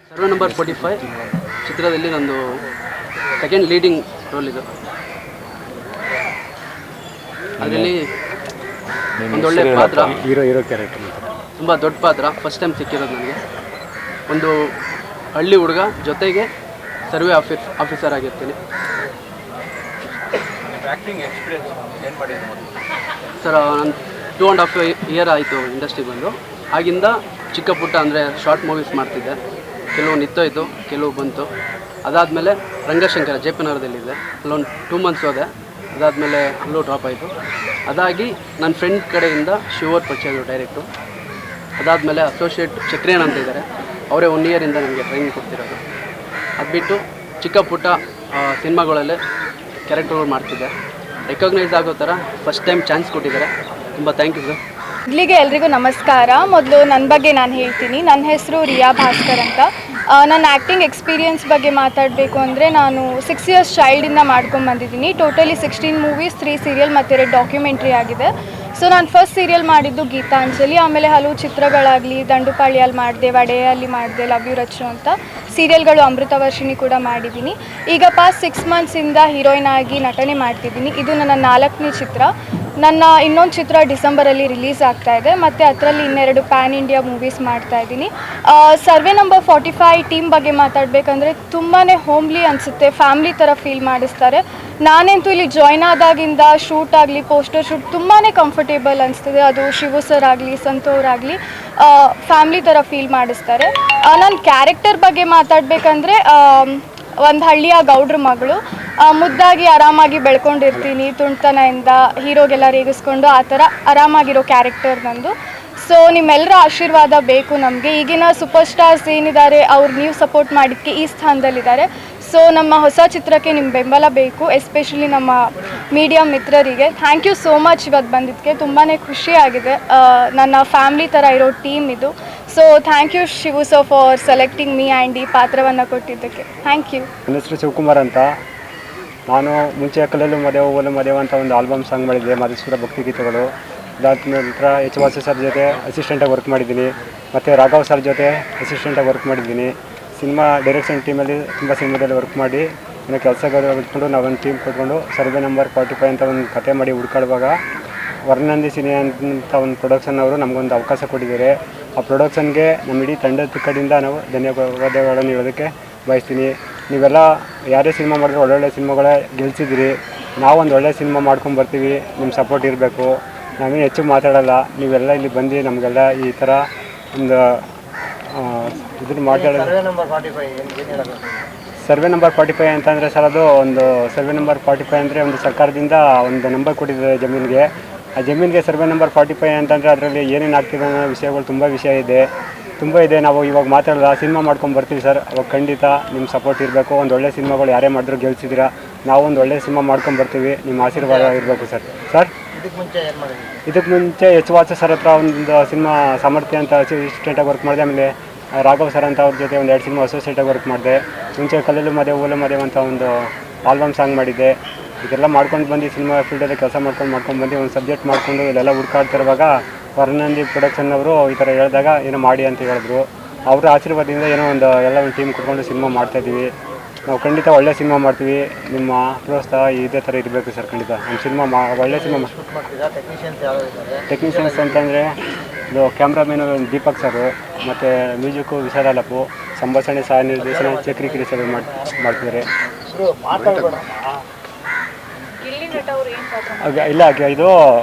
Survey number 45 ಚಿತ್ರದಲ್ಲಿ ನಂದು second leading roll ಇದು. ಅದರಲ್ಲಿ ಒಂದೊಳ್ಳೆ ಪಾತ್ರ, ಹೀರೋ ಕ್ಯಾರೆಕ್ಟರ್, ತುಂಬ ದೊಡ್ಡ ಪಾತ್ರ. ಫಸ್ಟ್ ಟೈಮ್ ಸಿಕ್ಕಿರೋದು ನನಗೆ. ಒಂದು ಹಳ್ಳಿ ಹುಡುಗ ಜೊತೆಗೆ ಸರ್ವೆ ಆಫೀಸರ್ ಆಗಿರ್ತೀನಿ. ಸರ್ ನಾನು 2.5 ಇಯರ್ ಆಯಿತು ಇಂಡಸ್ಟ್ರಿಗೆ ಬಂದು. ಆಗಿಂದ ಚಿಕ್ಕ ಪುಟ್ಟ ಅಂದರೆ ಶಾರ್ಟ್ ಮೂವೀಸ್ ಮಾಡ್ತಿದ್ದೆ. ಕೆಲವು ನಿಂತೋಯ್ತು, ಕೆಲವು ಬಂತು. ಅದಾದಮೇಲೆ ರಂಗಶಂಕರ ಜೆ.ಪಿ. ನಗರದಲ್ಲಿದ್ದೆ, ಅಲ್ಲೊಂದು 2 ಮಂತ್ಸ್ ಹೋದೆ. ಅದಾದಮೇಲೆ ಅಲ್ಲೂ ಡ್ರಾಪ್ ಆಯಿತು. ಅದಾಗಿ ನನ್ನ ಫ್ರೆಂಡ್ ಕಡೆಯಿಂದ ಶಿವರ್ ಪರಿಚಯ ಡೈರೆಕ್ಟು. ಅದಾದಮೇಲೆ ಅಸೋಸಿಯೇಟ್ ಚಕ್ರಿಯನ್ ಅಂತ ಇದ್ದಾರೆ, ಅವರೇ 1 ಇಯರಿಂದ ನನಗೆ ಟ್ರೈನಿಂಗ್ ಕೊಡ್ತಿರೋದು. ಅದು ಬಿಟ್ಟು ಚಿಕ್ಕ ಪುಟ್ಟ ಸಿನಿಮಾಗಳಲ್ಲೇ ಕ್ಯಾರೆಕ್ಟರ್ಗಳು ಮಾಡ್ತಿದ್ದೆ. ರೆಕಗ್ನೈಸ್ ಆಗೋ ಥರ ಫಸ್ಟ್ ಟೈಮ್ ಚಾನ್ಸ್ ಕೊಟ್ಟಿದ್ದಾರೆ. ತುಂಬ ಥ್ಯಾಂಕ್ ಯು ಸರ್. ಇಲ್ಲಿಗೆ ಎಲ್ರಿಗೂ ನಮಸ್ಕಾರ. ಮೊದಲು ನನ್ನ ಬಗ್ಗೆ ನಾನು ಹೇಳ್ತೀನಿ. ನನ್ನ ಹೆಸರು ರಿಯಾ ಭಾಸ್ಕರ್ ಅಂತ. ನನ್ನ ಆ್ಯಕ್ಟಿಂಗ್ ಎಕ್ಸ್ಪೀರಿಯನ್ಸ್ ಬಗ್ಗೆ ಮಾತಾಡಬೇಕು ಅಂದರೆ, ನಾನು 6 ಇಯರ್ಸ್ ಚೈಲ್ಡಿಂದ ಮಾಡ್ಕೊಂಬಂದಿದ್ದೀನಿ. ಟೋಟಲಿ 16 ಮೂವೀಸ್, 3 ಸೀರಿಯಲ್ ಮತ್ತು 2 ಡಾಕ್ಯುಮೆಂಟ್ರಿ ಆಗಿದೆ. ಸೊ ನಾನು ಫಸ್ಟ್ ಸೀರಿಯಲ್ ಮಾಡಿದ್ದು ಗೀತಾಂಜಲಿ. ಆಮೇಲೆ ಹಲವು ಚಿತ್ರಗಳಾಗಲಿ, ದಂಡುಪಾಳ್ಯಲ್ಲಿ ಮಾಡಿದೆ, ವಡೆಯಲ್ಲಿ ಮಾಡಿದೆ, ಲವ್ ಯು ರಚ್ಚು ಅಂತ ಸೀರಿಯಲ್ಗಳು, ಅಮೃತವರ್ಷಿಣಿ ಕೂಡ ಮಾಡಿದ್ದೀನಿ. ಈಗ ಪಾಸ್ಟ್ 6 ಮಂತ್ಸಿಂದ ಹೀರೋಯಿನ್ ಆಗಿ ನಟನೆ ಮಾಡ್ತಿದ್ದೀನಿ. ಇದು ನನ್ನ 4ನೇ ಚಿತ್ರ. ನನ್ನ ಇನ್ನೊಂದು ಚಿತ್ರ ಡಿಸೆಂಬರಲ್ಲಿ ರಿಲೀಸ್ ಆಗ್ತಾಯಿದೆ, ಮತ್ತು ಅದರಲ್ಲಿ 2 ಪ್ಯಾನ್ ಇಂಡಿಯಾ ಮೂವೀಸ್ ಮಾಡ್ತಾಯಿದ್ದೀನಿ. ಸರ್ವೆ ನಂಬರ್ 45 ಟೀಮ್ ಬಗ್ಗೆ ಮಾತಾಡಬೇಕಂದ್ರೆ ತುಂಬಾ ಹೋಮ್ಲಿ ಅನಿಸುತ್ತೆ, ಫ್ಯಾಮ್ಲಿ ಥರ ಫೀಲ್ ಮಾಡಿಸ್ತಾರೆ. ನಾನಂತೂ ಇಲ್ಲಿ ಜಾಯ್ನ್ ಆದಾಗಿಂದ ಶೂಟ್ ಆಗಲಿ, ಪೋಸ್ಟರ್ ಶೂಟ್ ತುಂಬಾ ಕಂಫರ್ಟೇಬಲ್ ಅನಿಸ್ತದೆ. ಅದು ಶಿವು ಸರ್ ಆಗಲಿ, ಸಂತೋರಾಗಲಿ ಫ್ಯಾಮ್ಲಿ ಥರ ಫೀಲ್ ಮಾಡಿಸ್ತಾರೆ. ನನ್ನ ಕ್ಯಾರೆಕ್ಟರ್ ಬಗ್ಗೆ ಮಾತಾಡಬೇಕಂದ್ರೆ, ಒಂದು ಹಳ್ಳಿಯ ಗೌಡ್ರ ಮಗಳು, ಮುದ್ದಾಗಿ ಆರಾಮಾಗಿ ಬೆಳ್ಕೊಂಡಿರ್ತೀನಿ. ತುಂಟತನದಿಂದ ಹೀರೋಗೆಲ್ಲ ರೇಗಿಸ್ಕೊಂಡು ಆ ಥರ ಆರಾಮಾಗಿರೋ ಕ್ಯಾರೆಕ್ಟರ್ ನಂದು. ಸೊ ನಿಮ್ಮೆಲ್ಲರ ಆಶೀರ್ವಾದ ಬೇಕು ನಮಗೆ. ಈಗಿನ ಸೂಪರ್ ಸ್ಟಾರ್ಸ್ ಏನಿದ್ದಾರೆ, ಅವ್ರು ನೀವು ಸಪೋರ್ಟ್ ಮಾಡಿದ್ದಕ್ಕೆ ಈ ಸ್ಥಾನದಲ್ಲಿದ್ದಾರೆ. ಸೊ ನಮ್ಮ ಹೊಸ ಚಿತ್ರಕ್ಕೆ ನಿಮ್ಮ ಬೆಂಬಲ ಬೇಕು, ಎಸ್ಪೆಷಲಿ ನಮ್ಮ ಮೀಡಿಯಾ ಮಿತ್ರರಿಗೆ. ಥ್ಯಾಂಕ್ ಯು ಸೋ ಮಚ್ ಇವತ್ತು ಬಂದಿದ್ದಕ್ಕೆ. ತುಂಬಾ ಖುಷಿಯಾಗಿದೆ. ನನ್ನ ಫ್ಯಾಮ್ಲಿ ಥರ ಇರೋ ಟೀಮ್ ಇದು. So thank you Shivu sir for selecting me and ಈ ಪಾತ್ರವನ್ನು ಕೊಟ್ಟಿದ್ದಕ್ಕೆ. Thank you. ನನ್ನ ಹೆಸರು ಶಿವಕುಮಾರ್ ಅಂತ. ನಾನು ಮುಂಚೆ ಕಲ್ಲಲು ಮದೇವ ಓಲು ಮದೇವ ಅಂತ ಒಂದು ಆಲ್ಬಮ್ ಸಾಂಗ್ ಮಾಡಿದ್ದೆ, ಮಧುಸೂರ ಭಕ್ತಿಗೀತೆಗಳು. ಅದಾದ ನಂತರ ಎಚ್ ವಾಸು ಸರ್ ಜೊತೆ ಅಸಿಸ್ಟೆಂಟಾಗಿ ವರ್ಕ್ ಮಾಡಿದ್ದೀನಿ, ಮತ್ತು ರಾಘವ್ ಸರ್ ಜೊತೆ ಅಸಿಸ್ಟೆಂಟಾಗಿ ವರ್ಕ್ ಮಾಡಿದ್ದೀನಿ. ಸಿನಿಮಾ ಡೈರೆಕ್ಷನ್ ಟೀಮಲ್ಲಿ ತುಂಬ ಸಿನಿಮಾದಲ್ಲಿ ವರ್ಕ್ ಮಾಡಿ ಏನೋ ಕೆಲಸಗಳು ಬಿಟ್ಕೊಂಡು ನಾವೊಂದು ಟೀಮ್ ಕೊಟ್ಕೊಂಡು ಸರ್ವೆ ನಂಬರ್ 45 ಅಂತ ಒಂದು ಕತೆ ಮಾಡಿ ಹುಡ್ಕಾಡುವಾಗ ವರ್ಣಂದಿ ಸಿನಿ ಅಂತ ಒಂದು ಪ್ರೊಡಕ್ಷನ್ ಅವರು ನಮಗೊಂದು ಅವಕಾಶ ಕೊಟ್ಟಿದ್ದಾರೆ. ಆ ಪ್ರೊಡಕ್ಷನ್ಗೆ ನಮ್ಮ ಇಡೀ ತಂಡದ ಕಡೆಯಿಂದ ನಾವು ಧನ್ಯವಾದಗಳನ್ನು ಹೇಳೋದಕ್ಕೆ ಬಯಸ್ತೀನಿ. ನೀವೆಲ್ಲ ಯಾರೇ ಸಿನಿಮಾ ಮಾಡಿದ್ರೆ ಒಳ್ಳೊಳ್ಳೆ ಸಿನಿಮಾಗಳೇ ಗೆಲ್ಸಿದ್ದೀರಿ. ನಾವೊಂದು ಒಳ್ಳೆ ಸಿನಿಮಾ ಮಾಡ್ಕೊಂಡು ಬರ್ತೀವಿ, ನಿಮ್ಮ ಸಪೋರ್ಟ್ ಇರಬೇಕು. ನಾವೇನು ಹೆಚ್ಚು ಮಾತಾಡೋಲ್ಲ, ನೀವೆಲ್ಲ ಇಲ್ಲಿ ಬಂದು ನಮಗೆಲ್ಲ ಈ ಥರ ಒಂದು ಇದನ್ನು ಮಾತಾಡೋದು. ಸರ್ವೆ ನಂಬರ್ 45 ಅಂತಂದರೆ ಸರ್, ಅದು ಒಂದು ಸರ್ವೆ ನಂಬರ್ 45 ಅಂದರೆ ಒಂದು ಸರ್ಕಾರದಿಂದ ಒಂದು ನಂಬರ್ ಕೊಟ್ಟಿದ್ದಾರೆ ಜಮೀನಿಗೆ. ಆ ಜಮೀನಿಗೆ ಸರ್ವೆ ನಂಬರ್ 45 ಅಂತಂದರೆ ಅದರಲ್ಲಿ ಏನೇನು ಆಗ್ತಿದೆ ಅನ್ನೋ ವಿಷಯಗಳು ತುಂಬ ವಿಷಯ ಇದೆ, ತುಂಬ ಇದೆ. ನಾವು ಇವಾಗ ಮಾತಾಡೋಲ್ಲ, ಸಿನಿಮಾ ಮಾಡ್ಕೊಂಡು ಬರ್ತೀವಿ ಸರ್. ಅವಾಗ ಖಂಡಿತ ನಿಮ್ಮ ಸಪೋರ್ಟ್ ಇರಬೇಕು. ಒಂದು ಒಳ್ಳೆ ಸಿನಿಮಾಗಳು ಯಾರೇ ಮಾಡಿದ್ರು ಗೆಲ್ಸಿದ್ದೀರಾ. ನಾವು ಒಂದು ಒಳ್ಳೆ ಸಿನಿಮಾ ಮಾಡ್ಕೊಂಡು ಬರ್ತೀವಿ, ನಿಮ್ಮ ಆಶೀರ್ವಾದ ಇರಬೇಕು ಸರ್. ಸರ್ ಇದಕ್ಕೆ ಮುಂಚೆ ಎಚ್ ವಾಸು ಸರ್ ಹತ್ರ ಒಂದು ಸಿನಿಮಾ ಸಾಮರ್ಥ್ಯ ಅಂತ ಅಸಿಸ್ಟೆಂಟಾಗಿ ವರ್ಕ್ ಮಾಡಿದೆ. ಆಮೇಲೆ ರಾಘವ್ ಸರ್ ಅಂತ ಅವ್ರ ಜೊತೆ ಒಂದು 2 ಸಿನಿಮಾ ಅಸೋಸಿಯೇಟಾಗಿ ವರ್ಕ್ ಮಾಡಿದೆ. ಮುಂಚೆ ಕಲ್ಲಲು ಮದೇವ ಓಲು ಮದೇವ ಅಂತ ಒಂದು ಆಲ್ಬಮ್ ಸಾಂಗ್ ಮಾಡಿದ್ದೆ. ಇದೆಲ್ಲ ಮಾಡ್ಕೊಂಡು ಬಂದು ಸಿನಿಮಾ ಫೀಲ್ಡಲ್ಲಿ ಕೆಲಸ ಮಾಡ್ಕೊಂಡು ಬಂದು ಒಂದು ಸಬ್ಜೆಕ್ಟ್ ಮಾಡಿಕೊಂಡು ಇಲ್ಲೆಲ್ಲ ಹುಡ್ಕಾಡ್ತಿರುವಾಗ ವರ್ಣಂದಿ ಪ್ರೊಡಕ್ಷನ್ ಅವರು ಈ ಥರ ಹೇಳಿದಾಗ ಏನೋ ಮಾಡಿ ಅಂತ ಹೇಳಿದ್ರು. ಅವರ ಆಶೀರ್ವಾದದಿಂದ ಏನೋ ಒಂದು ಟೀಮ್ ಕೊಟ್ಕೊಂಡು ಸಿನಿಮಾ ಮಾಡ್ತಾಯಿದ್ದೀವಿ. ನಾವು ಖಂಡಿತ ಒಳ್ಳೆ ಸಿನಿಮಾ ಮಾಡ್ತೀವಿ. ನಿಮ್ಮ ಪ್ರೋತ್ಸಾಹ ಇದೇ ಥರ ಇರಬೇಕು ಸರ್. ಖಂಡಿತ ನಮ್ಮ ಸಿನಿಮಾ ಒಳ್ಳೆ ಸಿನಿಮಾ. ಟೆಕ್ನಿಷಿಯನ್ಸ್ ಅಂತಂದರೆ ಇದು ಕ್ಯಾಮ್ರಾಮೇನು ದೀಪಕ್ ಸರು, ಮತ್ತು ಮ್ಯೂಸಿಕ್ಕು ವಿಶಾಲಪ್ಪು, ಸಂಭಾಷಣೆ ಸಹ ನಿರ್ದೇಶನ ಚಕ್ರಿ ಸರ್ ಮಾಡ್ತಿದ್ದಾರೆ. ಇಲ್ಲ, ಇದು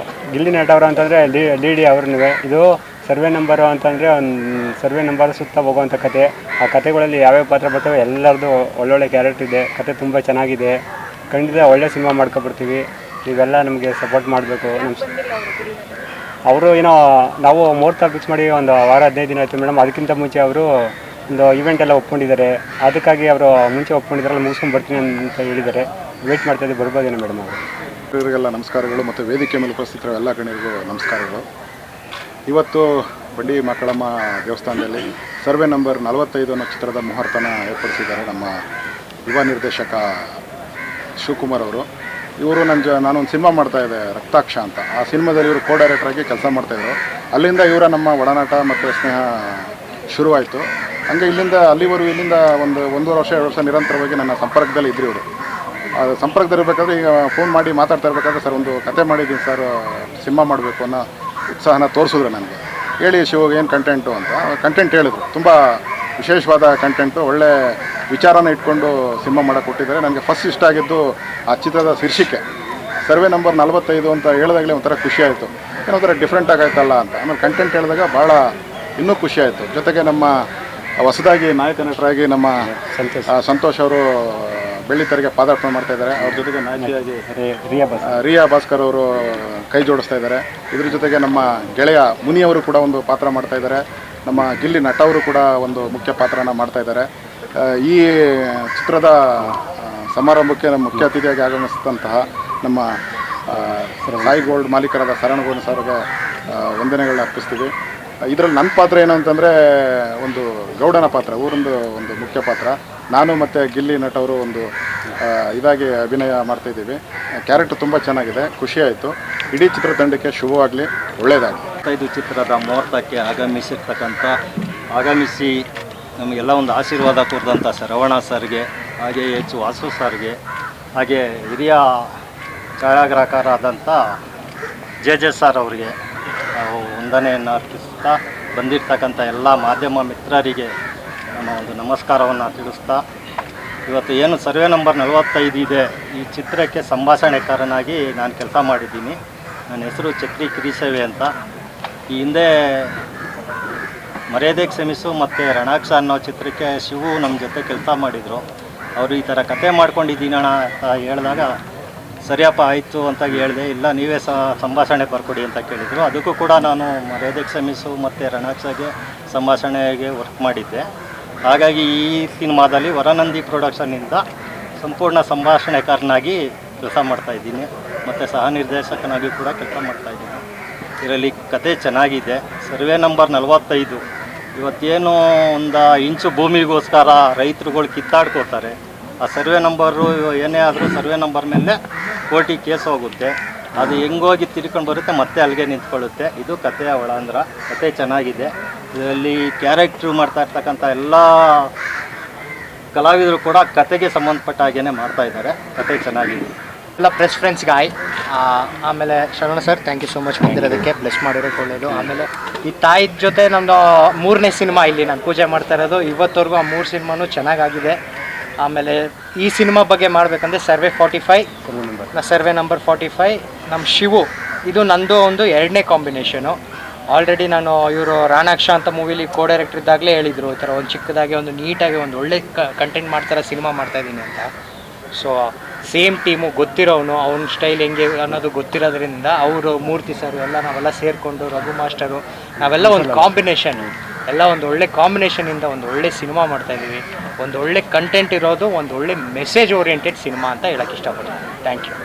ಗಿಲ್ಲಿ ನಟ ಅವರು ಅಂತಂದರೆ ಲೀಡಿ ಅವ್ರನ್ನೇ. ಇದು ಸರ್ವೆ ನಂಬರು ಅಂತಂದರೆ ಒಂದು ಸರ್ವೆ ನಂಬರ್ ಸುತ್ತ ಹೋಗುವಂಥ ಕತೆ. ಆ ಕತೆಗಳಲ್ಲಿ ಯಾವ್ಯಾವ ಪಾತ್ರ ಬರ್ತವೆ ಎಲ್ಲರದ್ದು ಒಳ್ಳೊಳ್ಳೆ ಕ್ಯಾರೆಕ್ಟರ್ ಇದೆ. ಕತೆ ತುಂಬ ಚೆನ್ನಾಗಿದೆ. ಖಂಡಿತ ಒಳ್ಳೆ ಸಿನಿಮಾ ಮಾಡ್ಕೊಬರ್ತೀವಿ. ನೀವೆಲ್ಲ ನಮಗೆ ಸಪೋರ್ಟ್ ಮಾಡಬೇಕು. ಅವರು ಏನೋ ನಾವು ಮುಹೂರ್ತ ಫಿಕ್ಸ್ ಮಾಡಿ ಒಂದು ವಾರ 15 ದಿನ ಆಯಿತು ಮೇಡಮ್. ಅದಕ್ಕಿಂತ ಮುಂಚೆ ಅವರು ಒಂದು ಇವೆಂಟ್ ಎಲ್ಲ ಒಪ್ಕೊಂಡಿದ್ದಾರೆ. ಅದಕ್ಕಾಗಿ ಅವರು ಮುಂಚೆ ಒಪ್ಕೊಂಡಿದ್ದಾರಲ್ಲ, ಮುಗಿಸ್ಕೊಂಡು ಬರ್ತೀನಿ ಅಂತ ಹೇಳಿದ್ದಾರೆ. ವೇಟ್ ಮಾಡ್ತಾಯಿದ್ದೀವಿ, ಬರ್ಬೋದೇನೋ ಮೇಡಮ್ ಅವರು. ಇವರಿಗೆಲ್ಲ ನಮಸ್ಕಾರಗಳು, ಮತ್ತು ವೇದಿಕೆ ಮೇಲೆ ಉಪಸ್ಥಿತರು ಎಲ್ಲ ಗಣ್ಯರಿಗೂ ನಮಸ್ಕಾರಗಳು. ಇವತ್ತು ಬಂಡಿ ಮಕ್ಕಳಮ್ಮ ದೇವಸ್ಥಾನದಲ್ಲಿ ಸರ್ವೆ ನಂಬರ್ 45 ಅನ್ನೋ ಚಿತ್ರದ ಮುಹೂರ್ತನ ಏರ್ಪಡಿಸಿದ್ದಾರೆ ನಮ್ಮ ಯುವ ನಿರ್ದೇಶಕ ಶಿವಕುಮಾರ್ ಅವರು. ಇವರು ನಾನೊಂದು ಸಿನಿಮಾ ಮಾಡ್ತಾಯಿದ್ದೆ, ರಕ್ತಾಕ್ಷ ಅಂತ. ಆ ಸಿನಿಮಾದಲ್ಲಿ ಇವರು ಕೋ ಡೈರೆಕ್ಟ್ರಾಗಿ ಕೆಲಸ ಮಾಡ್ತಾಯಿದ್ರು. ಅಲ್ಲಿಂದ ಇವರ ನಮ್ಮ ಒಡನಾಟ ಮತ್ತು ಸ್ನೇಹ ಶುರುವಾಯಿತು. ಹಂಗೆ ಅಲ್ಲಿವರೆಗೂ ಇಲ್ಲಿಂದ ಒಂದು 1.5 ವರ್ಷ 2 ವರ್ಷ ನಿರಂತರವಾಗಿ ನನ್ನ ಸಂಪರ್ಕದಲ್ಲಿ ಇದ್ದರು ಇವರು. ಅದು ಸಂಪರ್ಕದಲ್ಲಿರಬೇಕಾದ್ರೆ ಈಗ ಫೋನ್ ಮಾಡಿ ಮಾತಾಡ್ತಾ ಇರಬೇಕಾದ್ರೆ ಸರ್ ಒಂದು ಕತೆ ಮಾಡಿದ್ದೀನಿ ಸರ್, ಸಿನಿಮಾ ಮಾಡಬೇಕು ಅನ್ನೋ ಉತ್ಸಾಹನ ತೋರಿಸಿದ್ರು ನನಗೆ. ಹೇಳಿ ಶಿವಗೆ ಏನು ಕಂಟೆಂಟು ಅಂತ ಕಂಟೆಂಟ್ ಹೇಳಿದ್ರು. ತುಂಬ ವಿಶೇಷವಾದ ಕಂಟೆಂಟು, ಒಳ್ಳೆ ವಿಚಾರನ ಇಟ್ಕೊಂಡು ಸಿನಿಮಾ ಮಾಡೋಕ್ಕೆ ಕೊಟ್ಟಿದ್ದಾರೆ. ನನಗೆ ಫಸ್ಟ್ ಇಷ್ಟ ಆಗಿದ್ದು ಆ ಚಿತ್ರದ ಶೀರ್ಷಿಕೆ ಸರ್ವೆ ನಂಬರ್ 45 ಅಂತ ಹೇಳಿದಾಗಲೇ ಒಂಥರ ಖುಷಿ ಆಯಿತು, ಏನೋ ಒಂಥರ ಡಿಫ್ರೆಂಟ್ ಆಗಾಯ್ತಲ್ಲ ಅಂತ. ಆಮೇಲೆ ಕಂಟೆಂಟ್ ಹೇಳಿದಾಗ ಭಾಳ ಇನ್ನೂ ಖುಷಿ ಆಯಿತು. ಜೊತೆಗೆ ನಮ್ಮ ಹೊಸದಾಗಿ ನಾಯಕ ನಟರಾಗಿ ನಮ್ಮ ಸಂತೋಷ್ ಅವರು ಬೆಳ್ಳಿತೆರೆಗೆ ಪಾದಾರ್ಪಣೆ ಮಾಡ್ತಾ ಇದ್ದಾರೆ. ಅವ್ರ ಜೊತೆಗೆ ನಾಯಕಿಯಾಗಿ ರಿಯಾ ಭಾಸ್ಕರ್ ಅವರು ಕೈ ಜೋಡಿಸ್ತಾ ಇದ್ದಾರೆ. ಇದ್ರ ಜೊತೆಗೆ ನಮ್ಮ ಗೆಳೆಯ ಮುನಿಯವರು ಕೂಡ ಒಂದು ಪಾತ್ರ ಮಾಡ್ತಾ ಇದ್ದಾರೆ. ನಮ್ಮ ಗಿಲ್ಲಿ ನಟ ಅವರು ಕೂಡ ಒಂದು ಮುಖ್ಯ ಪಾತ್ರನ ಮಾಡ್ತಾ ಇದ್ದಾರೆ. ಈ ಚಿತ್ರದ ಸಮಾರಂಭಕ್ಕೆ ನಮ್ಮ ಮುಖ್ಯ ಅತಿಥಿಯಾಗಿ ಆಗಮಿಸಿದಂತಹ ನಮ್ಮ ಸಾಯಿ ಗೋಲ್ಡ್ ಮಾಲೀಕರಾದ ಶರಣಗೌಡ ಸರ್ಗೆ ವಂದನೆಗಳನ್ನ ಅರ್ಪಿಸ್ತೀವಿ. ಇದರಲ್ಲಿ ನನ್ನ ಪಾತ್ರ ಏನು ಅಂತಂದರೆ ಒಂದು ಗೌಡನ ಪಾತ್ರ, ಊರೊಂದು ಒಂದು ಮುಖ್ಯ ಪಾತ್ರ. ನಾನು ಮತ್ತು ಗಿಲ್ಲಿ ನಟ ಅವರು ಒಂದು ಇದಾಗಿ ಅಭಿನಯ ಮಾಡ್ತಾಯಿದ್ದೀವಿ. ಕ್ಯಾರೆಕ್ಟರ್ ತುಂಬ ಚೆನ್ನಾಗಿದೆ, ಖುಷಿಯಾಯಿತು. ಇಡೀ ಚಿತ್ರತಂಡಕ್ಕೆ ಶುಭವಾಗಲಿ, ಒಳ್ಳೆಯದಾಗಲಿ. 45 ಚಿತ್ರದ ಮುಹೂರ್ತಕ್ಕೆ ಆಗಮಿಸಿ ನಮಗೆಲ್ಲ ಒಂದು ಆಶೀರ್ವಾದ ಕೊಡಿದಂಥ ಶರವಣ ಸರ್ಗೆ, ಹಾಗೆ ಎಚ್ ವಾಸು ಸರ್ಗೆ, ಹಾಗೆ ಹಿರಿಯ ಛಾಯಾಗ್ರಾಹಕರಾದಂಥ ಜೆ ಸರ್ ಅವರಿಗೆ ವಂದನೆಯನ್ನು ಅರ್ಪಿಸ್ತಾ, ಬಂದಿರ್ತಕ್ಕಂಥ ಎಲ್ಲ ಮಾಧ್ಯಮ ಮಿತ್ರರಿಗೆ ನಮ್ಮ ಒಂದು ನಮಸ್ಕಾರವನ್ನು ತಿಳಿಸ್ತಾ, ಇವತ್ತು ಏನು ಸರ್ವೆ ನಂಬರ್ 45 ಇದೆ, ಈ ಚಿತ್ರಕ್ಕೆ ಸಂಭಾಷಣೆಕಾರನಾಗಿ ನಾನು ಕೆಲಸ ಮಾಡಿದ್ದೀನಿ. ನನ್ನ ಹೆಸರು ಚಕ್ರಿ ಕಿರಿಸೇವೆ ಅಂತ. ಈ ಹಿಂದೆ ಮರ್ಯಾದೆಗೆ ಕ್ಷಮಿಸು ಮತ್ತು ರಣಾಕ್ಷ ಅನ್ನೋ ಚಿತ್ರಕ್ಕೆ ಶಿವು ನಮ್ಮ ಜೊತೆ ಕೆಲಸ ಮಾಡಿದರು. ಅವರು ಈ ಥರ ಕತೆ ಮಾಡ್ಕೊಂಡಿದ್ದೀನಣ್ಣ ಅಂತ ಹೇಳಿದಾಗ ಸರಿಯಪ್ಪ ಆಯಿತು ಅಂತ ಹೇಳಿದೆ. ಇಲ್ಲ ನೀವೇ ಸಂಭಾಷಣೆ ಬರ್ಕೊಡಿ ಅಂತ ಕೇಳಿದರು. ಅದಕ್ಕೂ ಕೂಡ ನಾನು ಮರ್ಯಾದೆಗೆ ಕ್ಷಮಿಸು ಮತ್ತು ರಣಾಕ್ಷಗೆ ಸಂಭಾಷಣೆಗೆ ವರ್ಕ್ ಮಾಡಿದ್ದೆ. ಹಾಗಾಗಿ ಈ ಸಿನಿಮಾದಲ್ಲಿ ವರನಂದಿ ಪ್ರೊಡಕ್ಷನ್ನಿಂದ ಸಂಪೂರ್ಣ ಸಂಭಾಷಣೆಕಾರನಾಗಿ ಕೆಲಸ ಮಾಡ್ತಾಯಿದ್ದೀನಿ ಮತ್ತು ಸಹ ನಿರ್ದೇಶಕನಾಗಿ ಕೂಡ ಕೆಲಸ ಮಾಡ್ತಾಯಿದ್ದೀನಿ. ಇದರಲ್ಲಿ ಕತೆ ಚೆನ್ನಾಗಿದೆ. ಸರ್ವೆ ನಂಬರ್ 45 ಇವತ್ತೇನು ಒಂದು ಇಂಚು ಭೂಮಿಗೋಸ್ಕರ ರೈತರುಗಳು ಕಿತ್ತಾಡ್ಕೋತಾರೆ. ಆ ಸರ್ವೆ ನಂಬರು ಏನೇ ಆದರೂ ಸರ್ವೆ ನಂಬರ್ ಮೇಲೆ ಕೋರ್ಟಿಗೆ ಕೇಸ್ ಹೋಗುತ್ತೆ. ಅದು ಹೆಂಗೋಗಿ ತಿರ್ಕೊಂಡು ಬರುತ್ತೆ, ಮತ್ತೆ ಅಲ್ಲಿಗೆ ನಿಂತ್ಕೊಳ್ಳುತ್ತೆ. ಇದು ಕಥೆಯ ಒಳಾಂಧ್ರ. ಕತೆ ಚೆನ್ನಾಗಿದೆ. ಇದರಲ್ಲಿ ಕ್ಯಾರೆಕ್ಟ್ರು ಮಾಡ್ತಾ ಇರ್ತಕ್ಕಂಥ ಎಲ್ಲ ಕಲಾವಿದರು ಕೂಡ ಕತೆಗೆ ಸಂಬಂಧಪಟ್ಟ ಹಾಗೇ ಮಾಡ್ತಾಯಿದ್ದಾರೆ. ಕತೆ ಚೆನ್ನಾಗಿದೆ. ಎಲ್ಲ ಪ್ರೆಸ್ ಫ್ರೆಂಡ್ಸ್ಗೆ ಆಮೇಲೆ Sharana sir thank you so much ಬಂದಿರೋದಕ್ಕೆ, ಬ್ಲೆಸ್ ಮಾಡಿರೋಕ್ಕೆ ಒಳ್ಳೆಯದು. ಆಮೇಲೆ ಈ ತಾಯಿ ಜೊತೆ ನಮ್ಮದು 3ನೇ ಸಿನಿಮಾ ಇಲ್ಲಿ ನಾನು ಪೂಜೆ ಮಾಡ್ತಾ ಇರೋದು. ಇವತ್ತವರೆಗೂ ಆ 3 ಸಿನಿಮಾನೂ ಚೆನ್ನಾಗಾಗಿದೆ. ಆಮೇಲೆ ಈ ಸಿನಿಮಾ ಬಗ್ಗೆ ಮಾಡಬೇಕಂದ್ರೆ ಸರ್ವೆ ನಂಬರ್ 45 ನಮ್ಮ ಶಿವು, ಇದು ನಂದು ಒಂದು 2ನೇ ಕಾಂಬಿನೇಷನು. ಆಲ್ರೆಡಿ ನಾನು ಇವರು ರಾಣಾಕ್ಷ ಅಂತ ಮೂವಿಲಿ ಕೋ ಡೈರೆಕ್ಟರ್ ಇದ್ದಾಗಲೇ ಹೇಳಿದರು, ಈ ಥರ ಒಂದು ಚಿಕ್ಕದಾಗಿ ಒಂದು ನೀಟಾಗಿ ಒಂದು ಒಳ್ಳೆ ಕಂಟೆಂಟ್ ಮಾಡ್ತಾರೆ ಸಿನಿಮಾ ಮಾಡ್ತಾಯಿದ್ದೀನಿ ಅಂತ. ಸೊ ಸೇಮ್ ಟೀಮು, ಗೊತ್ತಿರೋನು, ಅವ್ನ ಸ್ಟೈಲ್ ಹೆಂಗೆ ಅನ್ನೋದು ಗೊತ್ತಿರೋದ್ರಿಂದ ಅವರು ಮೂರ್ತಿ ಸರ್ ಎಲ್ಲ ನಾವೆಲ್ಲ ಸೇರಿಕೊಂಡು ರಘು ಮಾಸ್ಟರು ನಾವೆಲ್ಲ ಒಂದು ಕಾಂಬಿನೇಷನ್, ಎಲ್ಲ ಒಂದು ಒಳ್ಳೆ ಕಾಂಬಿನೇಷನಿಂದ ಒಂದು ಒಳ್ಳೆ ಸಿನಿಮಾ ಮಾಡ್ತಾಯಿದ್ದೀವಿ. ಒಂದು ಒಳ್ಳೆ ಕಂಟೆಂಟ್ ಇರೋದು, ಒಂದು ಒಳ್ಳೆ ಮೆಸೇಜ್ ಓರಿಯೆಂಟೆಡ್ ಸಿನಿಮಾ ಅಂತ ಹೇಳೋಕ್ಕೆ ಇಷ್ಟಪಡ್ತೀನಿ. Thank you.